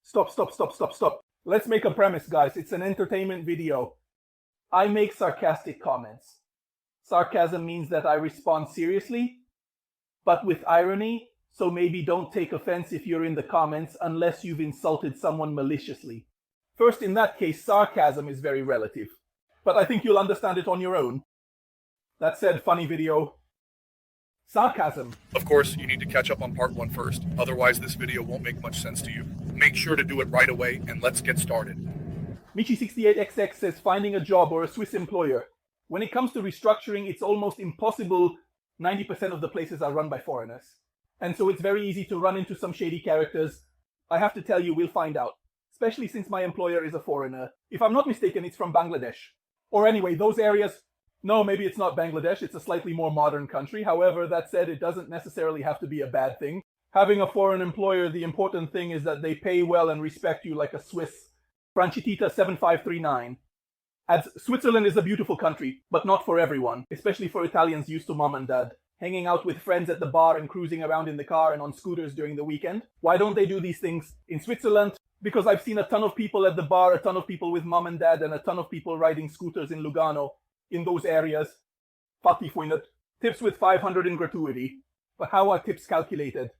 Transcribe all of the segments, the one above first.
Stop. Let's make a premise, guys. It's an entertainment video. I make sarcastic comments. Sarcasm means that I respond seriously, but with irony, so maybe don't take offense if you're in the comments unless you've insulted someone maliciously. First, in that case, sarcasm is very relative, but I think you'll understand it on your own. That said, funny video. Sarcasm. Of course, you need to catch up on part 1 first, otherwise this video won't make much sense to you. Make sure to do it right away, and let's get started. Michi68XX says finding a job or a Swiss employer. When it comes to restructuring, it's almost impossible. 90% of the places are run by foreigners. And so it's very easy to run into some shady characters. I have to tell you, we'll find out. Especially since my employer is a foreigner. If I'm not mistaken, it's from Bangladesh. Or anyway, those areas... No, maybe it's not Bangladesh, it's a slightly more modern country. However, that said, it doesn't necessarily have to be a bad thing. Having a foreign employer, the important thing is that they pay well and respect you like a Swiss. Franchitita7539 adds, Switzerland is a beautiful country, but not for everyone, especially for Italians used to mom and dad. Hanging out with friends at the bar and cruising around in the car and on scooters during the weekend. Why don't they do these things in Switzerland? Because I've seen a ton of people at the bar, a ton of people with mom and dad, and a ton of people riding scooters in Lugano. In those areas. Fatti Fuinet. Tips with 500 in gratuity. But how are tips calculated?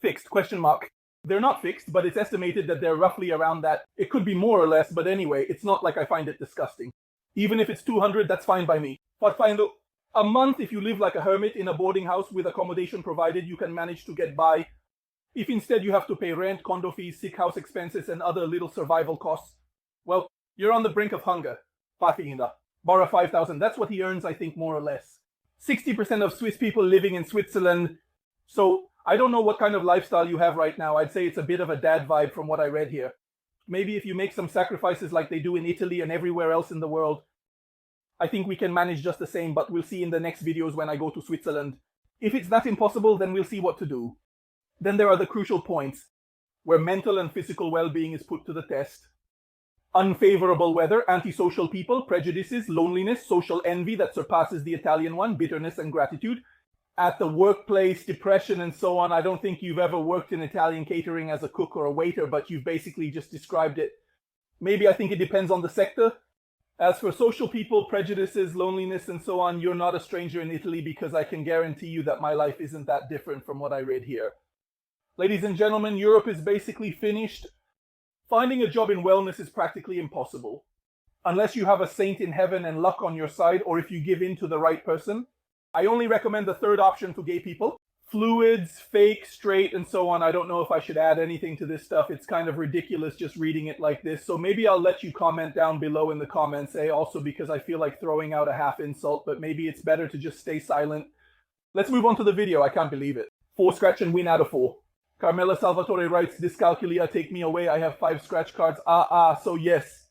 Fixed, question mark. They're not fixed, but it's estimated that they're roughly around that. It could be more or less, but anyway, it's not like I find it disgusting. Even if it's 200, that's fine by me. But find a month, if you live like a hermit in a boarding house with accommodation provided, you can manage to get by. If instead you have to pay rent, condo fees, sick house expenses, and other little survival costs, well, you're on the brink of hunger. Patinda. Borrow 5,000. That's what he earns, I think, more or less. 60% of Swiss people living in Switzerland. So I don't know what kind of lifestyle you have right now. I'd say it's a bit of a dad vibe from what I read here. Maybe if you make some sacrifices like they do in Italy and everywhere else in the world, I think we can manage just the same, but we'll see in the next videos when I go to Switzerland. If it's that impossible, then we'll see what to do. Then there are the crucial points, where mental and physical well-being is put to the test. Unfavorable weather, antisocial people, prejudices, loneliness, social envy that surpasses the Italian one, bitterness and gratitude. At the workplace, depression and so on. I don't think you've ever worked in Italian catering as a cook or a waiter, but you've basically just described it. Maybe I think it depends on the sector. As for social people, prejudices, loneliness and so on, you're not a stranger in Italy because I can guarantee you that my life isn't that different from what I read here. Ladies and gentlemen, Europe is basically finished. Finding a job in wellness is practically impossible. Unless you have a saint in heaven and luck on your side, or if you give in to the right person. I only recommend the third option to gay people. Fluids, fake, straight, and so on. I don't know if I should add anything to this stuff. It's kind of ridiculous just reading it like this. So maybe I'll let you comment down below in the comments, also because I feel like throwing out a half insult, but maybe it's better to just stay silent. Let's move on to the video. I can't believe it. 4 scratch and win out of 4. Carmela Salvatore writes, Dyscalculia, take me away. I have 5 scratch cards. So yes.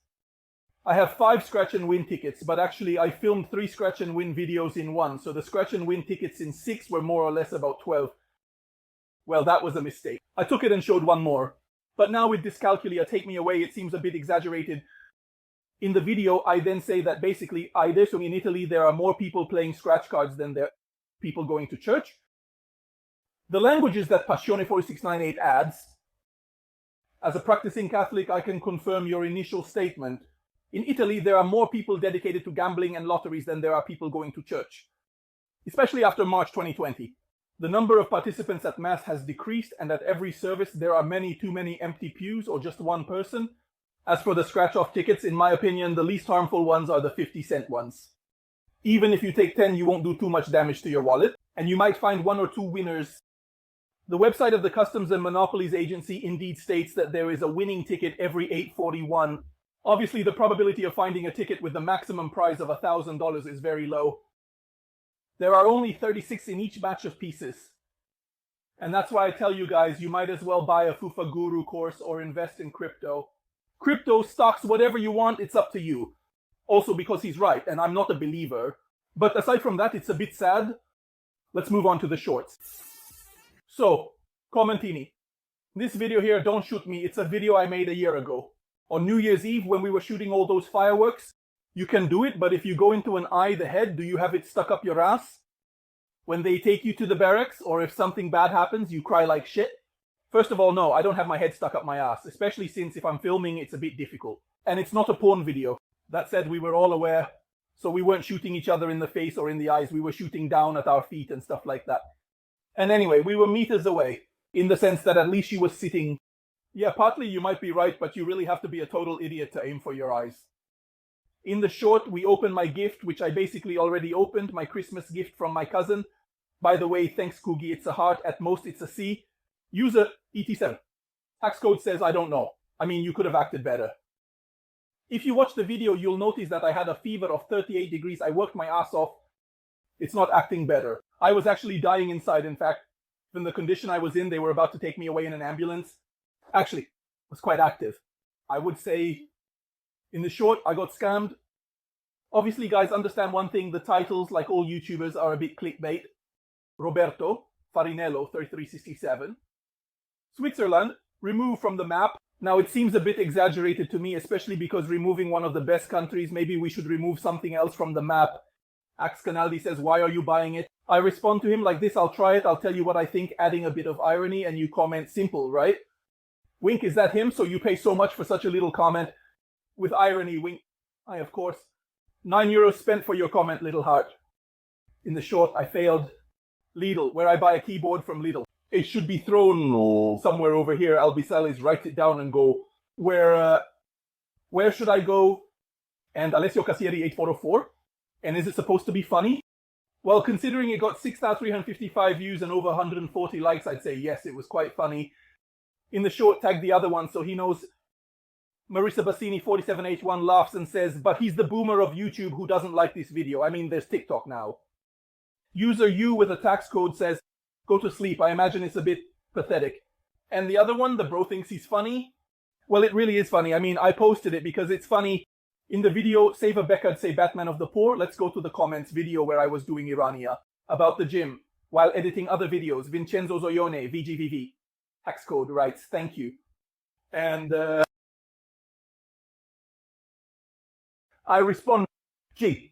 I have 5 scratch and win tickets, but actually I filmed 3 scratch and win videos in one. So the scratch and win tickets in 6 were more or less about 12. Well, that was a mistake. I took it and showed 1 more. But now with Dyscalculia, take me away, it seems a bit exaggerated. In the video, I then say that basically, adesso in Italy, there are more people playing scratch cards than there are people going to church. The languages that Passione4698 adds, as a practicing Catholic, I can confirm your initial statement. In Italy, there are more people dedicated to gambling and lotteries than there are people going to church. Especially after March 2020. The number of participants at Mass has decreased, and at every service there are too many empty pews or just one person. As for the scratch-off tickets, in my opinion, the least harmful ones are the 50-cent ones. Even if you take 10, you won't do too much damage to your wallet, and you might find 1 or 2 winners. The website of the Customs and Monopolies Agency indeed states that there is a winning ticket every 841. Obviously, the probability of finding a ticket with the maximum prize of $1,000 is very low. There are only 36 in each batch of pieces. And that's why I tell you guys, you might as well buy a Fufa Guru course or invest in crypto. Crypto, stocks, whatever you want, it's up to you. Also because he's right, and I'm not a believer. But aside from that, it's a bit sad. Let's move on to the shorts. So, Commentini. This video here, don't shoot me, it's a video I made a year ago. On New Year's Eve, when we were shooting all those fireworks, you can do it, but if you go into an eye, the head, do you have it stuck up your ass? When they take you to the barracks, or if something bad happens, you cry like shit? First of all, no, I don't have my head stuck up my ass, especially since if I'm filming, it's a bit difficult. And it's not a porn video. That said, we were all aware, so we weren't shooting each other in the face or in the eyes. We were shooting down at our feet and stuff like that. And anyway, we were meters away, in the sense that at least she was sitting. Yeah, partly you might be right, but you really have to be a total idiot to aim for your eyes. In the short, we opened my gift, which I basically already opened, my Christmas gift from my cousin. By the way, thanks Coogie, it's a heart, at most it's a C. User ET7. Tax code says I don't know. I mean, you could have acted better. If you watch the video, you'll notice that I had a fever of 38 degrees. I worked my ass off. It's not acting better. I was actually dying inside. In fact, in the condition I was in, they were about to take me away in an ambulance. Actually, it was quite active. I would say, in the short, I got scammed. Obviously, guys, understand one thing. The titles, like all YouTubers, are a bit clickbait. Roberto Farinello, 3367. Switzerland, removed from the map. Now, it seems a bit exaggerated to me, especially because removing one of the best countries, maybe we should remove something else from the map. Ax Canaldi says, why are you buying it? I respond to him like this, I'll try it, I'll tell you what I think, adding a bit of irony, and you comment simple, right? Wink, is that him? So you pay so much for such a little comment? With irony, wink. I, of course. €9 spent for your comment, little heart. In the short, I failed. Lidl, where I buy a keyboard from Lidl. It should be thrown somewhere over here. I'll be Salaries, write it down and go, where should I go? And Alessio Cassieri 8404. And is it supposed to be funny? Well, considering it got 6,355 views and over 140 likes, I'd say yes, it was quite funny. In the short, tag the other one so he knows. Marissa Bassini 4781 laughs and says, but he's the boomer of YouTube who doesn't like this video. I mean, there's TikTok now. User U with a tax code says, go to sleep. I imagine it's a bit pathetic. And the other one, the bro thinks he's funny. Well, it really is funny. I mean, I posted it because it's funny. In the video, Save a Beckard say Batman of the Poor. Let's go to the comments video where I was doing Irania about the gym while editing other videos. Vincenzo Zoione, VGVV. Tax code writes, thank you. And I respond, gee.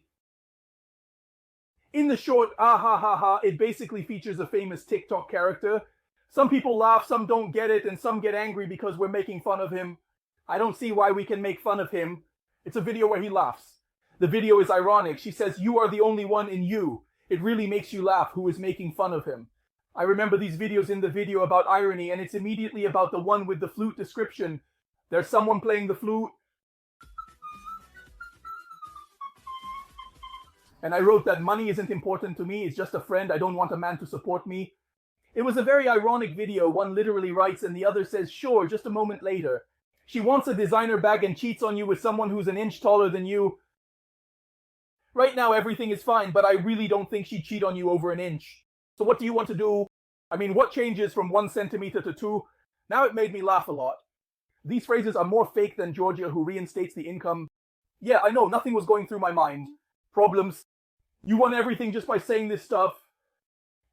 In the short, ah ha ha ha, it basically features a famous TikTok character. Some people laugh, some don't get it, and some get angry because we're making fun of him. I don't see why we can make fun of him. It's a video where he laughs. The video is ironic. She says, you are the only one in you. It really makes you laugh who is making fun of him. I remember these videos in the video about irony, and it's immediately about the one with the flute description. There's someone playing the flute. And I wrote that money isn't important to me, it's just a friend, I don't want a man to support me. It was a very ironic video, one literally writes and the other says, sure, just a moment later. She wants a designer bag and cheats on you with someone who's an inch taller than you. Right now everything is fine, but I really don't think she'd cheat on you over an inch. So what do you want to do? I mean, what changes from 1 centimeter to 2? Now it made me laugh a lot. These phrases are more fake than Georgia who reinstates the income. Yeah, I know, nothing was going through my mind. Problems. You won everything just by saying this stuff.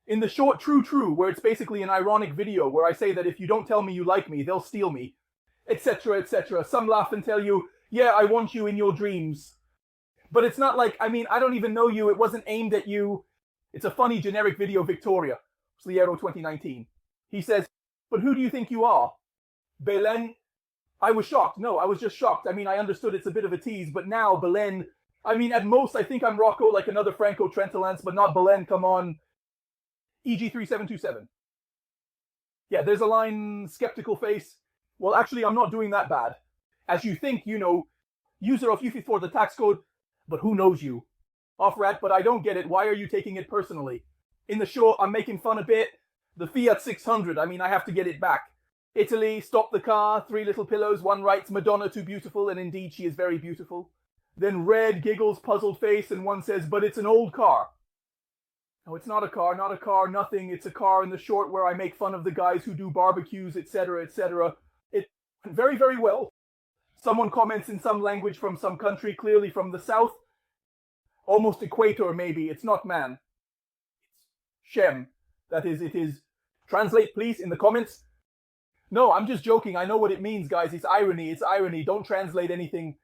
In the short True True, where it's basically an ironic video where I say that if you don't tell me you like me, they'll steal me. Etc, etc. Some laugh and tell you, yeah, I want you in your dreams. But it's not like, I mean, I don't even know you, it wasn't aimed at you. It's a funny generic video, Victoria. Sliero 2019. He says, but who do you think you are? Belen? I was shocked. No, I was just shocked. I mean, I understood it's a bit of a tease, but now Belen... I mean, at most, I think I'm Rocco, like another Franco Trentolance, but not Belen, come on. EG3727. Yeah, there's a line, skeptical face. Well, actually, I'm not doing that bad. As you think, you know, user of UF4, the tax code, but who knows you? Off-rat, but I don't get it. Why are you taking it personally? In the show, I'm making fun a bit. The Fiat 600, I mean, I have to get it back. Italy, stop the car, 3 little pillows, one writes, Madonna too beautiful, and indeed she is very beautiful. Then Red giggles, puzzled face, and one says, but it's an old car. No, it's not a car, nothing. It's a car in the short where I make fun of the guys who do barbecues, etc., etc. It went very, very well. Someone comments in some language from some country, clearly from the south. Almost equator, maybe. It's not man. It's Shem. That is, it is. Translate, please, in the comments. No, I'm just joking. I know what it means, guys. It's irony. It's irony. Don't translate anything.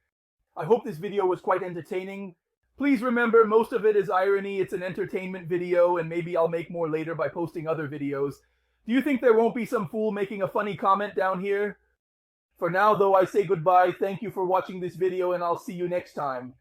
I hope this video was quite entertaining. Please remember, most of it is irony. It's an entertainment video, and maybe I'll make more later by posting other videos. Do you think there won't be some fool making a funny comment down here? For now, though, I say goodbye. Thank you for watching this video, and I'll see you next time.